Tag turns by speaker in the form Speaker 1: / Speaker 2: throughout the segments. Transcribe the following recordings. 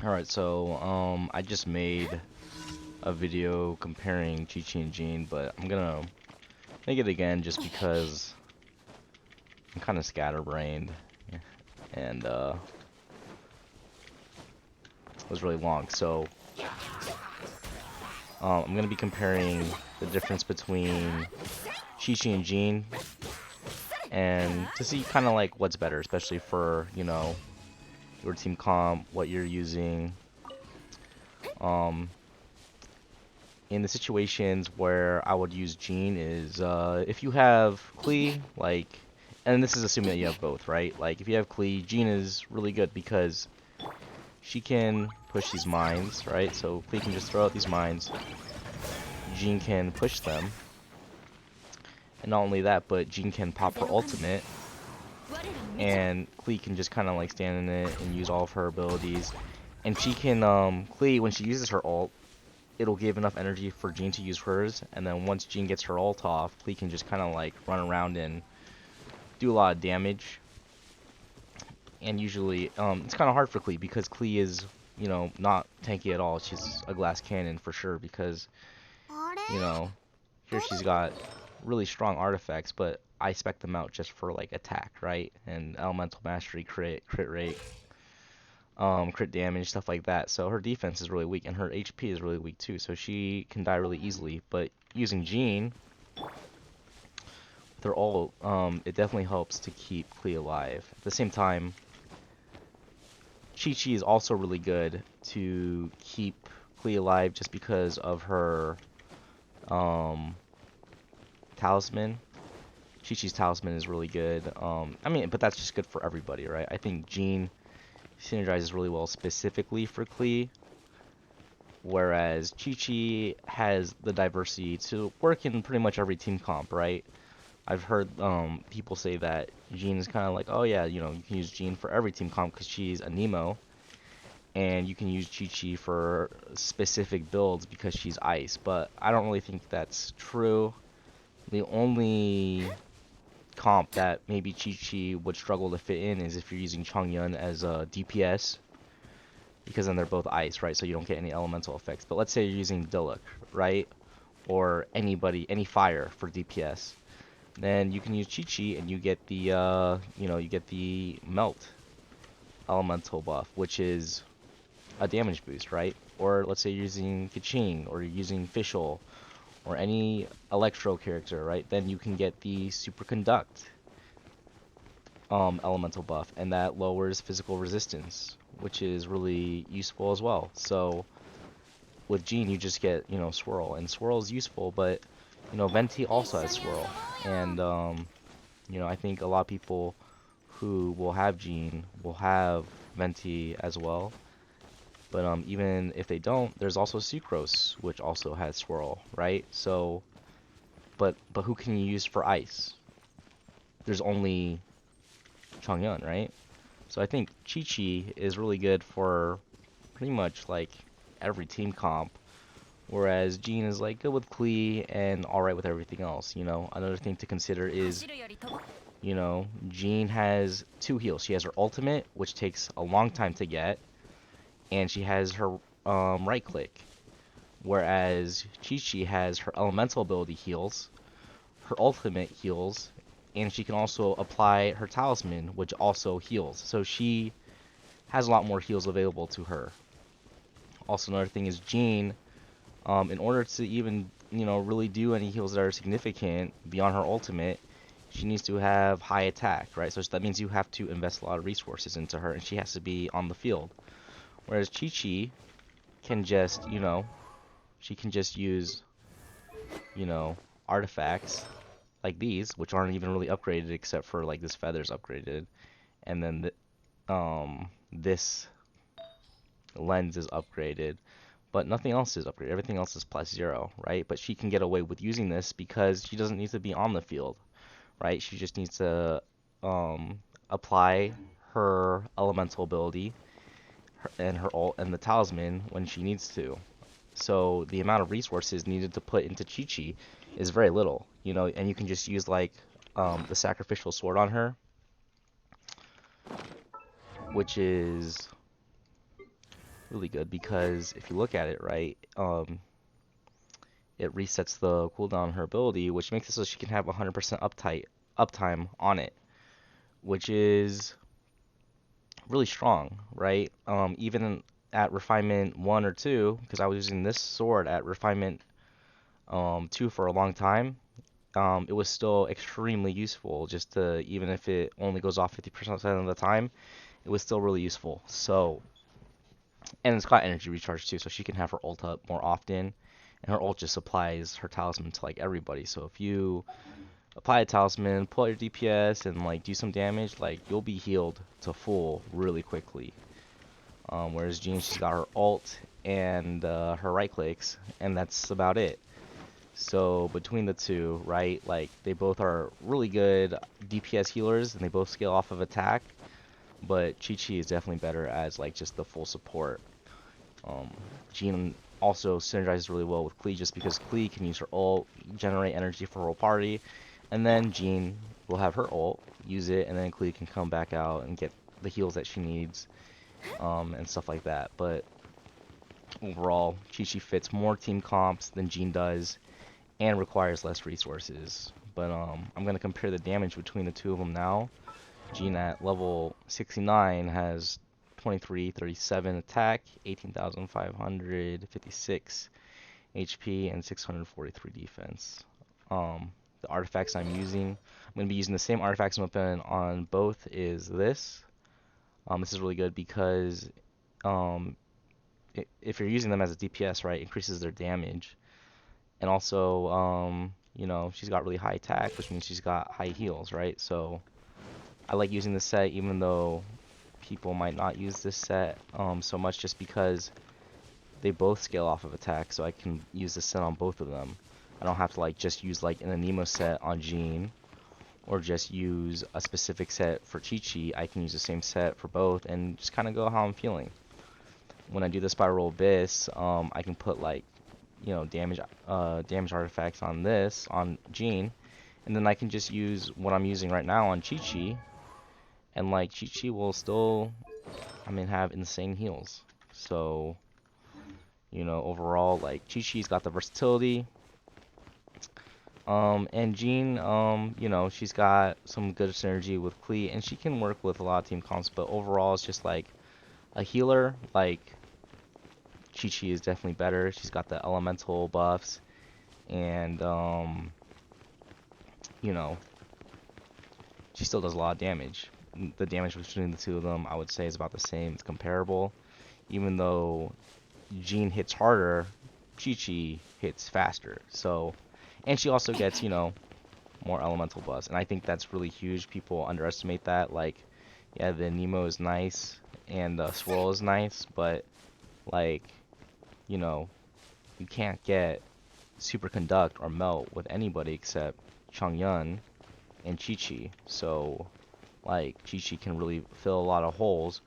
Speaker 1: Alright, so I just made a video comparing Qiqi and Jean, but I'm gonna make it again just because I'm kind of scatterbrained and it was really long. So I'm gonna be comparing the difference between Qiqi and Jean and to see kind of like what's better, especially for, you know, your team comp, what you're using. Um, in the situations where I would use Jean is if you have Klee, like, and this is assuming that you have both, right? Like, if you have Klee, Jean is really good because she can push these mines, right? So Klee can just throw out these mines, Jean can push them, and not only that, but Jean can pop her ultimate, and Klee can just kind of like stand in it and use all of her abilities. And she can, Klee, when she uses her ult, it'll give enough energy for Jean to use hers, and then once Jean gets her ult off, Klee can just kind of like run around and do a lot of damage. And usually, it's kind of hard for Klee because Klee is, you know, not tanky at all. She's a glass cannon for sure because, you know, here she's got really strong artifacts, but I spec them out just for like attack, right? And elemental mastery, crit rate, crit damage, stuff like that. So her defense is really weak, and her HP is really weak too. So she can die really easily. But using Jean, they're all, it definitely helps to keep Klee alive. At the same time, Qiqi is also really good to keep Klee alive just because of her talisman. Qiqi's talisman is really good. I mean, but that's just good for everybody, right? I think Jean synergizes really well specifically for Klee, whereas Qiqi has the diversity to work in pretty much every team comp, right? I've heard people say that Jean is kind of like, oh yeah, you know, you can use Jean for every team comp because she's a Nemo, and you can use Qiqi for specific builds because she's ice, but I don't really think that's true. The only comp that maybe Qiqi would struggle to fit in is if you're using Chongyun as a DPS, because then they're both ice, right? So you don't get any elemental effects. But let's say you're using Diluc, right? Or any fire for DPS. Then you can use Qiqi and you get the, you know, you get the melt elemental buff, which is a damage boost, right? Or let's say you're using Qiqi or you're using Fischl or any electro character, right? Then you can get the superconduct elemental buff, and that lowers physical resistance, which is really useful as well. So with Jean, you just get, you know, swirl, and swirl is useful, but you know, Venti also has swirl, and you know, I think a lot of people who will have Jean will have Venti as well. But even if they don't, there's also Sucrose, which also has swirl, right? So, but who can you use for ice? There's only Chongyun, right? So I think Qiqi is really good for pretty much like every team comp, whereas Jean is like good with Klee and alright with everything else, you know? Another thing to consider is, you know, Jean has two heals. She has her ultimate, which takes a long time to get, and she has her right click, whereas Qiqi has her elemental ability heals, her ultimate heals, and she can also apply her talisman, which also heals. So she has a lot more heals available to her. Also, another thing is Jean, in order to even, you know, really do any heals that are significant beyond her ultimate, she needs to have high attack, right? So that means you have to invest a lot of resources into her, and she has to be on the field. Whereas Qiqi can just, you know, she can just use, you know, artifacts like these, which aren't even really upgraded except for like this feather's upgraded, and then this lens is upgraded, but nothing else is upgraded. Everything else is +0, right? But she can get away with using this because she doesn't need to be on the field, right? She just needs to apply her elemental ability and her ult and the talisman when she needs to. So the amount of resources needed to put into Qiqi is very little, you know, and you can just use like the sacrificial sword on her, which is really good because if you look at it, right, it resets the cooldown on her ability, which makes it so she can have 100% uptime on it, which is really strong, right? Even at refinement 1 or 2, because I was using this sword at refinement 2 for a long time, it was still extremely useful. Just to, even if it only goes off 50% of the time, it was still really useful. So, and it's got energy recharge too, so she can have her ult up more often, and her ult just applies her talisman to like everybody. So if you apply a talisman, pull out your DPS, and like do some damage, like you'll be healed to full really quickly. Whereas Jean, she's got her ult and her right clicks, and that's about it. So between the two, right, like they both are really good DPS healers, and they both scale off of attack. But Qiqi is definitely better as like just the full support. Um, Jean also synergizes really well with Klee just because Klee can use her ult, generate energy for her whole party, and then Jean will have her ult, use it, and then Klee can come back out and get the heals that she needs, and stuff like that. But overall, Qiqi fits more team comps than Jean does, and requires less resources. But I'm gonna compare the damage between the two of them now. Jean at level 69 has 2337 attack, 18,556 HP, and 643 defense. The artifacts I'm using, I'm going to be using the same artifacts weapon on both is this. This is really good because if you're using them as a DPS, right, it increases their damage. And also, you know, she's got really high attack, which means she's got high heals, right? So I like using this set even though people might not use this set so much just because they both scale off of attack, so I can use this set on both of them. I don't have to like just use like an Anemo set on Jean or just use a specific set for Qiqi. I can use the same set for both and just kind of go how I'm feeling. When I do the Spiral Abyss, I can put like, you know, damage artifacts on this on Jean, and then I can just use what I'm using right now on Qiqi, and like Qiqi will still, I mean, have insane heals. So, you know, overall, like Qiqi's got the versatility. And Jean, you know, she's got some good synergy with Klee, and she can work with a lot of team comps, but overall, it's just like a healer. Like, Qiqi is definitely better. She's got the elemental buffs, and, you know, she still does a lot of damage. The damage between the two of them, I would say, is about the same. It's comparable. Even though Jean hits harder, Qiqi hits faster. So, and she also gets, you know, more elemental buffs. And I think that's really huge. People underestimate that. Like, yeah, the Nemo is nice and the Swirl is nice, but like, you know, you can't get Superconduct or Melt with anybody except Chongyun and Qiqi. So, like, Qiqi can really fill a lot of holes.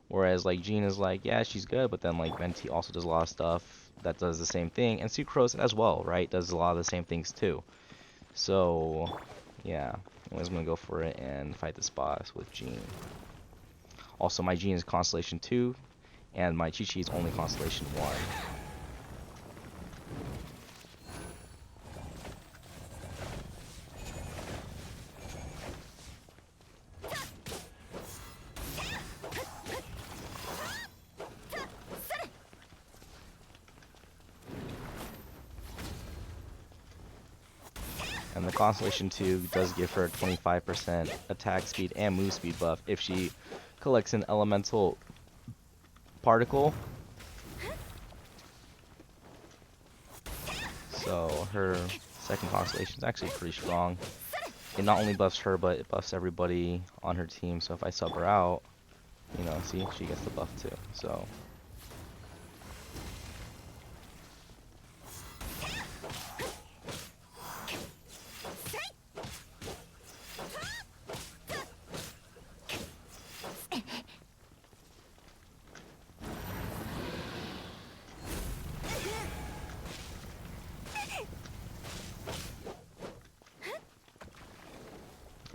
Speaker 1: Whereas, like, Jean is like, yeah, she's good, but then, like, Venti also does a lot of stuff that does the same thing. And Sucrose as well, right? Does a lot of the same things, too. So, yeah. Anyways, I'm gonna go for it and fight this boss with Jean. Also, my Jean is Constellation 2, and my Qiqi is only Constellation 1. And the Constellation 2 does give her 25% attack speed and move speed buff if she collects an elemental particle. So her second Constellation is actually pretty strong. It not only buffs her, but it buffs everybody on her team. So if I sub her out, you know, see, she gets the buff too. So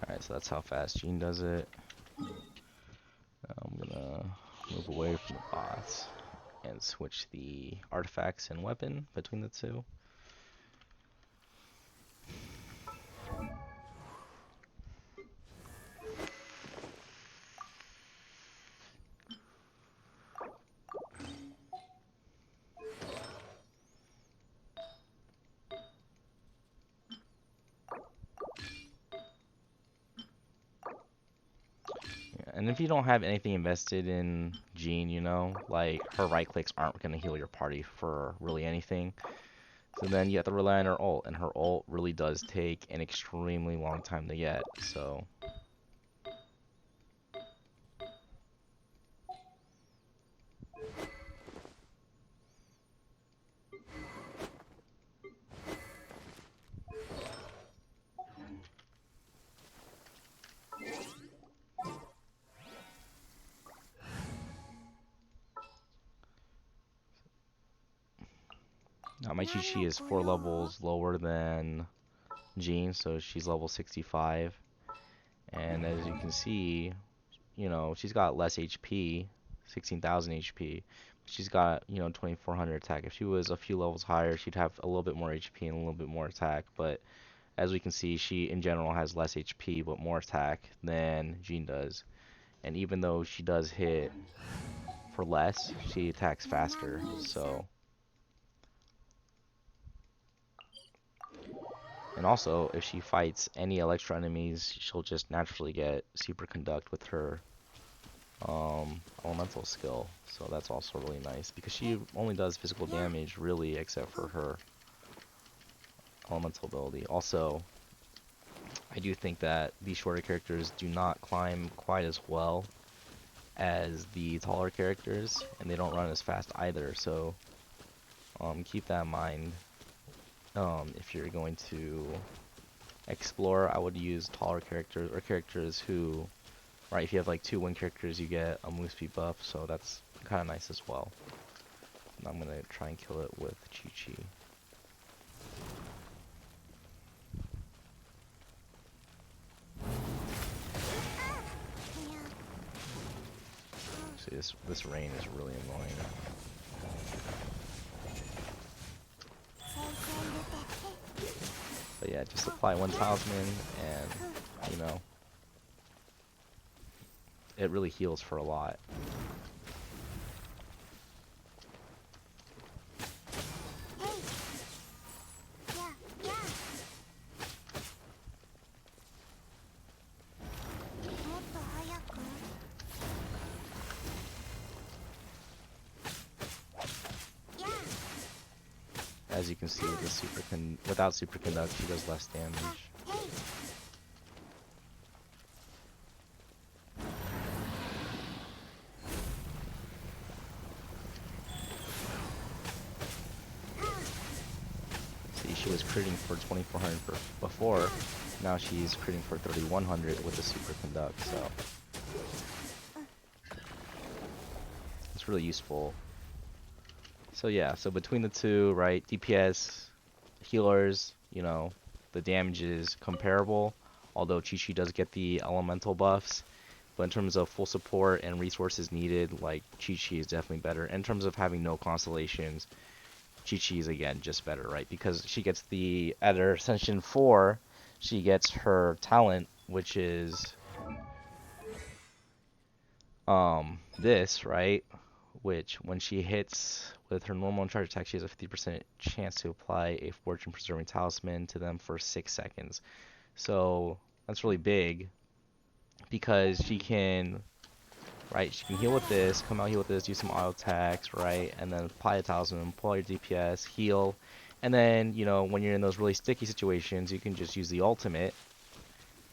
Speaker 1: alright, so that's how fast Jean does it. I'm gonna move away from the bots. and switch the artifacts and weapon between the two. And if you don't have anything invested in Jean, you know, like her right clicks aren't going to heal your party for really anything. So then you have to rely on her ult, and her ult really does take an extremely long time to get. So now my Qiqi is 4 levels lower than Jean, so she's level 65. And as you can see, you know, she's got less HP, 16,000 HP. She's got, you know, 2,400 attack. If she was a few levels higher, she'd have a little bit more HP and a little bit more attack. But as we can see, she in general has less HP but more attack than Jean does. And even though she does hit for less, she attacks faster. So, and also if she fights any Electro enemies, she'll just naturally get Super Conduct with her elemental skill. So that's also really nice because she only does physical damage really except for her elemental ability. Also, I do think that these shorter characters do not climb quite as well as the taller characters, and they don't run as fast either, so keep that in mind. If you're going to explore, I would use taller characters or characters who, right, if you have like 2 wind characters, you get a move speed buff, so that's kind of nice as well. And I'm gonna try and kill it with Qiqi. See, this rain is really annoying. But yeah, just apply 1 talisman, and you know, it really heals for a lot. As you can see, with the without super conduct, she does less damage. See, she was critting for 2,400 before. Now she's critting for 3,100 with the super conduct. So it's really useful. So yeah, so between the two, right, DPS, healers, you know, the damage is comparable, although Qiqi does get the elemental buffs. But in terms of full support and resources needed, like, Qiqi is definitely better. In terms of having no constellations, Qiqi is, again, just better, right? Because she gets the, at her Ascension 4, she gets her talent, which is, this, right? Which, when she hits with her normal and charge attack, she has a 50% chance to apply a fortune preserving talisman to them for 6 seconds. So that's really big because she can, right, she can heal with this, come out heal with this, do some auto attacks, right, and then apply a talisman, pull out your DPS, heal, and then, you know, when you're in those really sticky situations, you can just use the ultimate,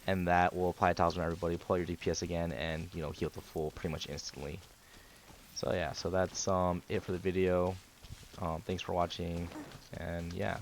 Speaker 1: and that will apply a talisman to everybody, pull out your DPS again, and, you know, heal to full pretty much instantly. So yeah, so that's it for the video. Thanks for watching, and yeah.